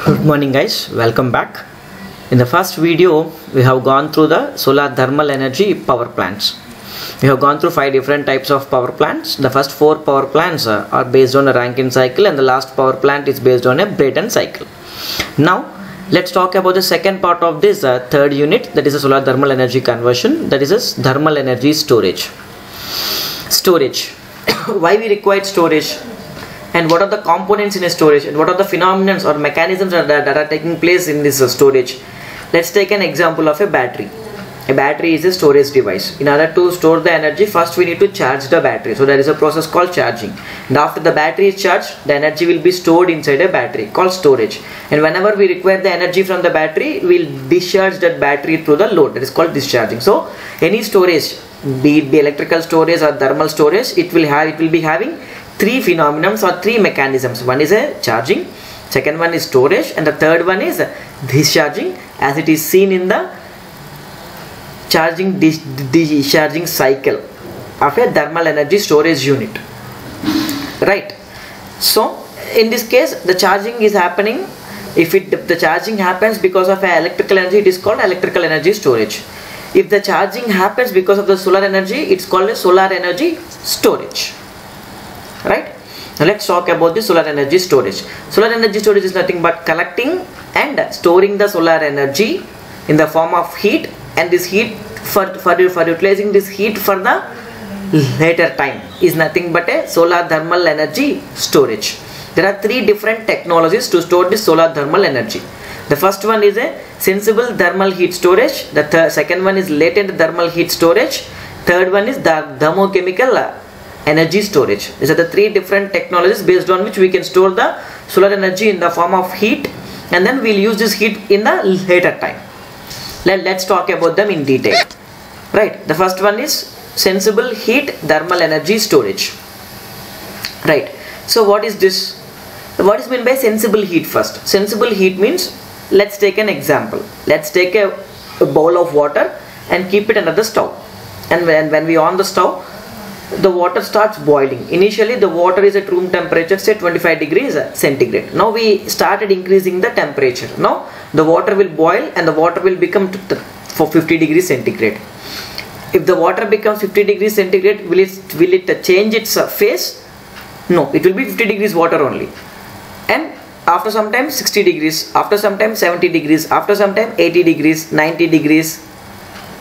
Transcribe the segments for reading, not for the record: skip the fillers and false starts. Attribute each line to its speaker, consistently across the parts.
Speaker 1: Good morning guys, welcome back. In the first video we have gone through the solar thermal energy power plants. We have gone through 5 different types of power plants. The first 4 power plants are based on a Rankine cycle, and the last power plant is based on a Brayton cycle. Now let's talk about the second part of this third unit, that is a solar thermal energy conversion, that is a thermal energy storage. Why we require storage, and what are the components in a storage, and what are the phenomena or mechanisms that are taking place in this storage. Let's take an example of a battery. A battery is a storage device. In order to store the energy, first we need to charge the battery. So there is a process called charging, and after the battery is charged, the energy will be stored inside a battery called storage. And whenever we require the energy from the battery, we'll discharge that battery through the load. That is called discharging. So any storage, be it electrical storage or thermal storage, it will be having 3 phenomena or 3 mechanisms. One is a charging, second one is storage, and the third one is discharging, as it is seen in the charging discharging cycle of a thermal energy storage unit, right? So in this case, the charging is happening. If the charging happens because of electrical energy, it is called electrical energy storage. If the charging happens because of the solar energy, it's called a solar energy storage, right? Now let's talk about the solar energy storage. Solar energy storage is nothing but collecting and storing the solar energy in the form of heat, and this heat for utilizing this heat for the later time is nothing but a solar thermal energy storage. There are 3 different technologies to store this solar thermal energy. The first one is a sensible thermal heat storage. The second one is latent thermal heat storage. Third one is the thermochemical energy storage. These are the 3 different technologies based on which we can store the solar energy in the form of heat, and then we'll use this heat in the later time. Let's talk about them in detail. Right, the first one is sensible heat thermal energy storage. Right, so what is this? What is meant by sensible heat first? Sensible heat means, let's take an example. Let's take a bowl of water and keep it under the stove, and when we on the stove, the water starts boiling. Initially the water is at room temperature, say 25 degrees centigrade. Now we started increasing the temperature. Now the water will boil and the water will become for 50 degrees centigrade. If the water becomes 50 degrees centigrade, will it change its phase? No, it will be 50 degrees water only. And after some time 60 degrees, after some time 70 degrees, after some time 80 degrees, 90 degrees,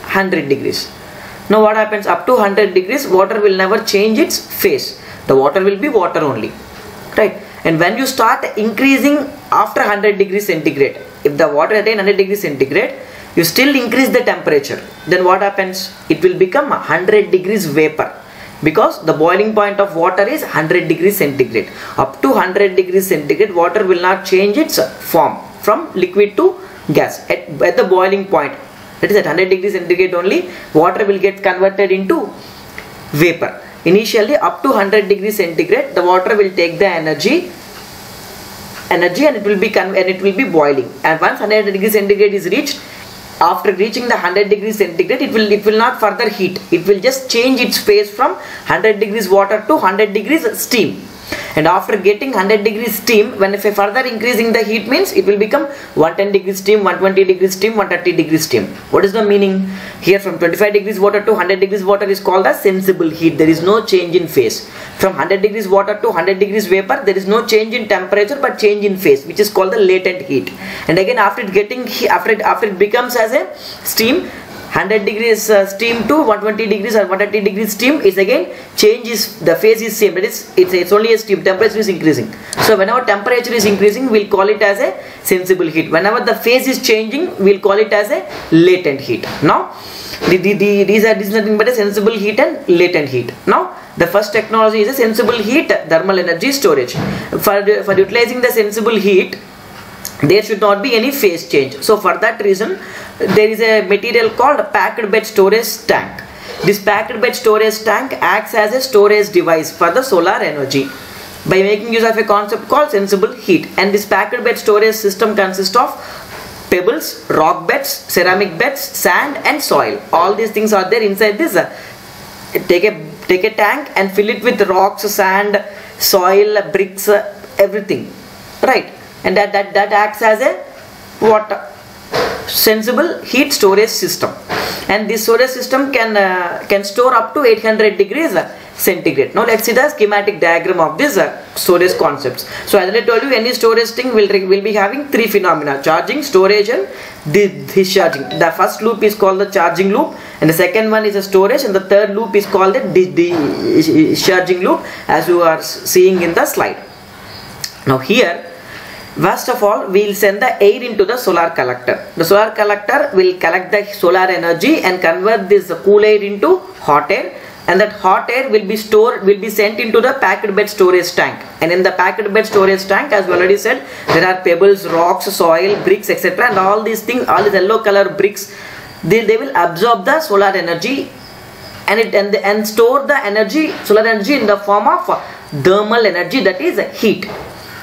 Speaker 1: 100 degrees. Now what happens? Up to 100 degrees, water will never change its phase. The water will be water only, right? And when you start increasing after 100 degrees centigrade, if the water attain 100 degrees centigrade, you still increase the temperature, then what happens? It will become 100 degrees vapor, because the boiling point of water is 100 degrees centigrade. Up to 100 degrees centigrade, water will not change its form from liquid to gas at the boiling point. That is at 100 degrees centigrade only, water will get converted into vapor. Initially up to 100 degrees centigrade, the water will take the energy and it will be boiling. And once 100 degrees centigrade is reached, after reaching the 100 degrees centigrade, it will not further heat. It will just change its phase from 100 degrees water to 100 degrees steam. And after getting 100 degrees steam, when if further increasing the heat means, it will become 110 degrees steam, 120 degrees steam, 130 degrees steam. What is the meaning? Here from 25 degrees water to 100 degrees water is called as sensible heat. There is no change in phase. From 100 degrees water to 100 degrees vapor, there is no change in temperature but change in phase, which is called the latent heat. And again after it becomes as a steam, 100 degrees steam to 120 degrees or 130 degrees steam is again changes, the phase is same, that is it's only a steam, temperature is increasing. So whenever temperature is increasing, we'll call it as a sensible heat. Whenever the phase is changing, we'll call it as a latent heat. Now these are nothing but a sensible heat and latent heat. Now the first technology is a sensible heat thermal energy storage. For utilizing the sensible heat, there should not be any phase change. So for that reason, there is a material called packed bed storage tank. This packed bed storage tank acts as a storage device for the solar energy by making use of a concept called sensible heat. And this packed bed storage system consists of pebbles, rock beds, ceramic beds, sand and soil. All these things are there inside this. Take a tank and fill it with rocks, sand, soil, bricks, everything, right? and that acts as a what sensible heat storage system, and this storage system can store up to 800 degrees centigrade. Now let's see the schematic diagram of this storage concepts. So as I told you, any storage thing will be having three phenomena: charging, storage, and discharging. The first loop is called the charging loop, and the second one is a storage, and the third loop is called the discharging loop, as you are seeing in the slide. Now here, first of all, we will send the air into the solar collector. The solar collector will collect the solar energy and convert this cool air into hot air, and that hot air will be sent into the packed bed storage tank. And in the packed bed storage tank, as we already said, there are pebbles, rocks, soil, bricks, etc. And all these things, all these yellow color bricks, they will absorb the solar energy and store the solar energy in the form of thermal energy, that is heat.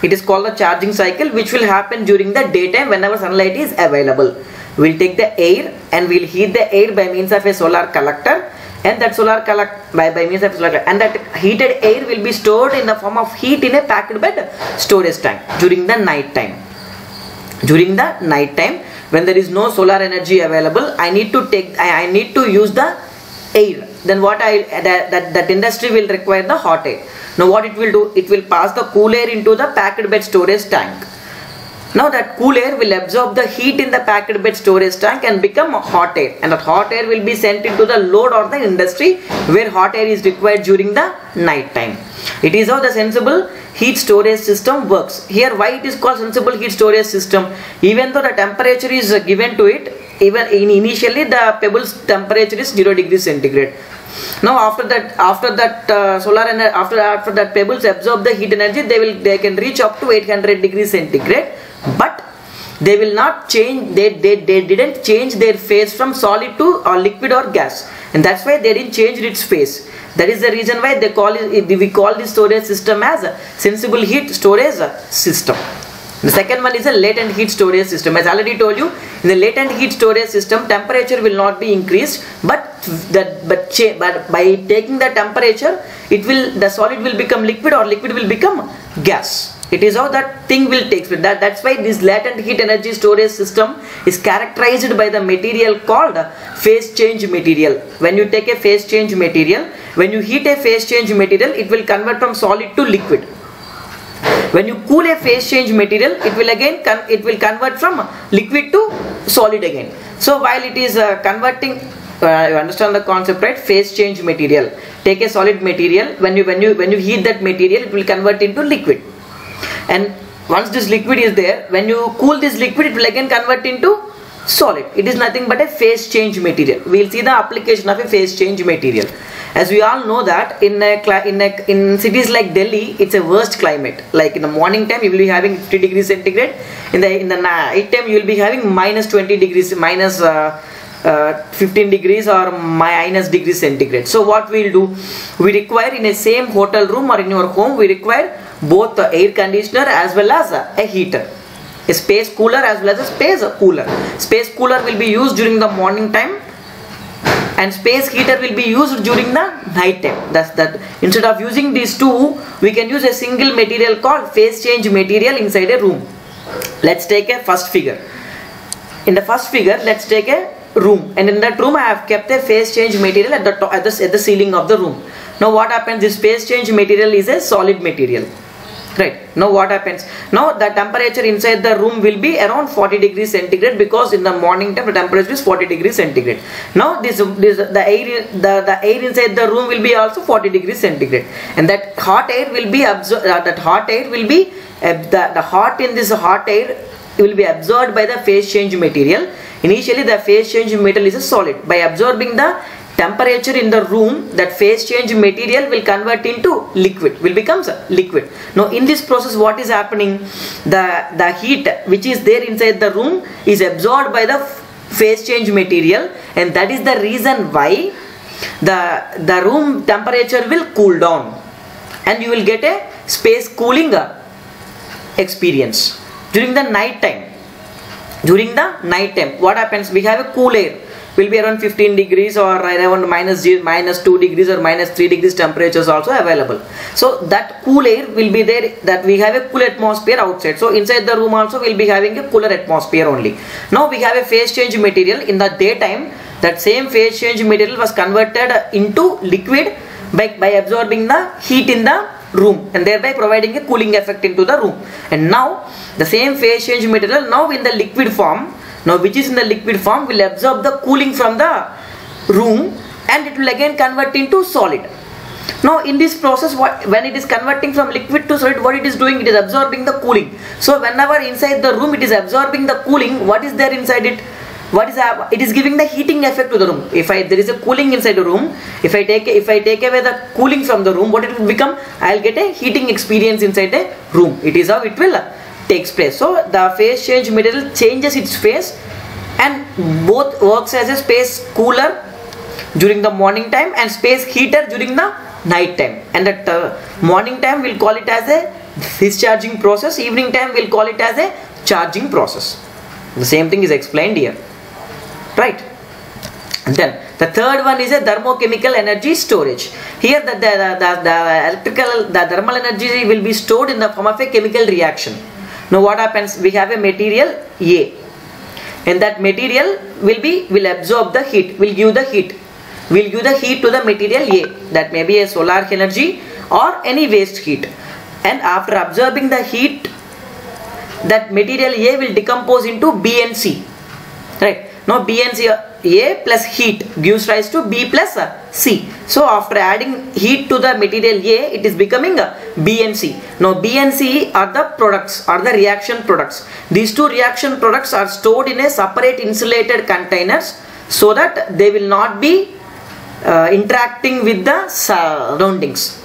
Speaker 1: It is called the charging cycle, which will happen during the daytime whenever sunlight is available. We will take the air and we will heat the air by means of a solar collector, and that by means of solar collector, and that heated air will be stored in the form of heat in a packed bed storage tank during the night time. During the night time, when there is no solar energy available, I need to use the air. Then what that industry will require the hot air. Now what it will do, it will pass the cool air into the packed bed storage tank. Now that cool air will absorb the heat in the packed bed storage tank and become hot air, and that hot air will be sent into the load or the industry where hot air is required during the night time. It is how the sensible heat storage system works. Here, why it is called sensible heat storage system? Even though the temperature is given to it, even initially the pebble's temperature is 0 degrees centigrade. Now after that pebbles absorb the heat energy, they can reach up to 800 degrees centigrade, but they will not change, they didn't change their phase from solid to liquid or gas, and that's why they didn't change its phase. That is the reason why we call this storage system as a sensible heat storage system. The second one is a latent heat storage system. As I already told you, in the latent heat storage system, temperature will not be increased, but by taking the temperature, the solid will become liquid or liquid will become gas. It is how that thing will take place. That's why this latent heat energy storage system is characterized by the material called phase change material. When you take a phase change material, when you heat a phase change material, it will convert from solid to liquid. When you cool a phase change material, it will convert from liquid to solid again. So while it is converting, you understand the concept, right? Phase change material. Take a solid material. When you heat that material, it will convert into liquid. And once this liquid is there, when you cool this liquid, it will again convert into solid. It is nothing but a phase change material. We will see the application of a phase change material. As we all know that in cities like Delhi, it's a worst climate. Like in the morning time, you will be having 50 degrees centigrade. In the night time, you will be having minus 20 degrees, minus 15 degrees or minus degrees centigrade. So what we will do, we require in a same hotel room or in your home, we require both the air conditioner as well as a heater. A space cooler as well as a space cooler. Space cooler will be used during the morning time, and space heater will be used during the night time. That's that. Instead of using these two, we can use a single material called phase change material inside a room. Let's take a first figure. In the first figure, let's take a room, and in that room I have kept a phase change material at the ceiling of the room. Now what happens? This phase change material is a solid material. Right. Now what happens? Now the temperature inside the room will be around 40 degrees centigrade, because in the morning time the temperature is 40 degrees centigrade. Now the air inside the room will be also 40 degrees centigrade, and that hot air will be absorbed. The hot in this hot air will be absorbed by the phase change material. Initially the phase change material is a solid. By absorbing the temperature in the room, that phase change material will convert into liquid, will becomes liquid. Now in this process, what is happening? The heat which is there inside the room is absorbed by the phase change material, and that is the reason why the room temperature will cool down, and you will get a space cooling experience. During the night time, what happens? We have a cool air. will be around 15 degrees or around -2 degrees or -3 degrees temperatures also available. So that cool air will be there, that we have a cool atmosphere outside. So inside the room also we'll be having a cooler atmosphere only. Now we have a phase change material. In the daytime, that same phase change material was converted into liquid by absorbing the heat in the room and thereby providing a cooling effect into the room. And now the same phase change material now in the liquid form, now which is in the liquid form, will absorb the cooling from the room and it will again convert into solid. Now in this process, when it is converting from liquid to solid, what it is doing, it is absorbing the cooling. So whenever inside the room it is absorbing the cooling, what is there inside it? It is giving the heating effect to the room. If there is a cooling inside the room, if I take away the cooling from the room, what it will become? I will get a heating experience inside the room. It is how it will takes place. So the phase change material changes its phase and both works as a space cooler during the morning time and space heater during the night time. And that morning time we'll call it as a discharging process, evening time we'll call it as a charging process. The same thing is explained here. Right. And then the third one is a thermochemical energy storage. Here the thermal energy will be stored in the form of a chemical reaction. Now what happens? We have a material A, and that material will absorb the heat, will give the heat to the material A. That may be a solar energy or any waste heat. And after absorbing the heat, that material A will decompose into B and C. Right. Now B and C, A plus heat gives rise to B plus C. So after adding heat to the material A, it is becoming B and C. Now B and C are the products, are the reaction products. These two reaction products are stored in a separate insulated containers so that they will not be interacting with the surroundings.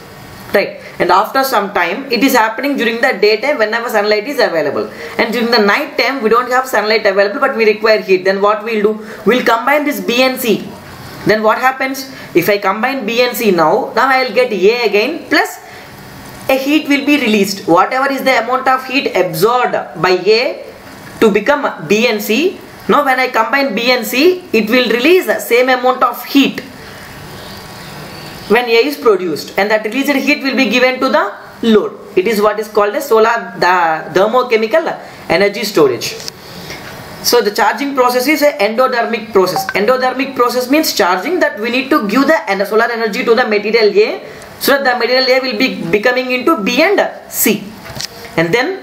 Speaker 1: Right. And after some time, it is happening during the daytime whenever sunlight is available, and during the night time we don't have sunlight available but we require heat. Then what we'll do, we'll combine this B and C. Then what happens, if I combine B and C now I will get A again, plus a heat will be released. Whatever is the amount of heat absorbed by A to become B and C, now when I combine B and C, it will release the same amount of heat when A is produced, and that released heat will be given to the load. It is what is called a thermochemical energy storage. So the charging process is an endothermic process. Endothermic process means charging, that we need to give the solar energy to the material A so that the material A will be becoming into B and C. And then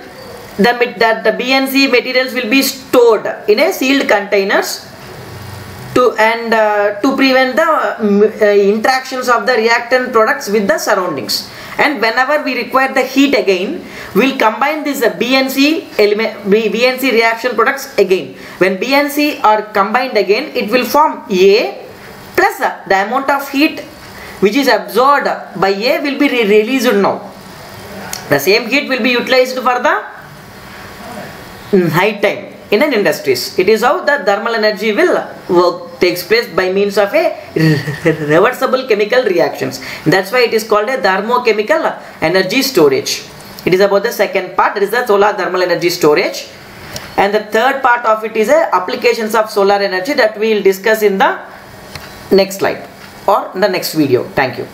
Speaker 1: the B and C materials will be stored in a sealed containers to prevent the interactions of the reactant products with the surroundings. And whenever we require the heat again, we'll combine this B and C reaction products again. When B and C are combined again, it will form A plus the amount of heat which is absorbed by A will be released now. The same heat will be utilized for the night time in an industries. It is how the thermal energy will takes place by means of a reversible chemical reactions. That's why it is called a thermochemical energy storage. It is about the second part, that is the solar thermal energy storage. And the third part of it is applications of solar energy that we will discuss in the next slide or in the next video. Thank you.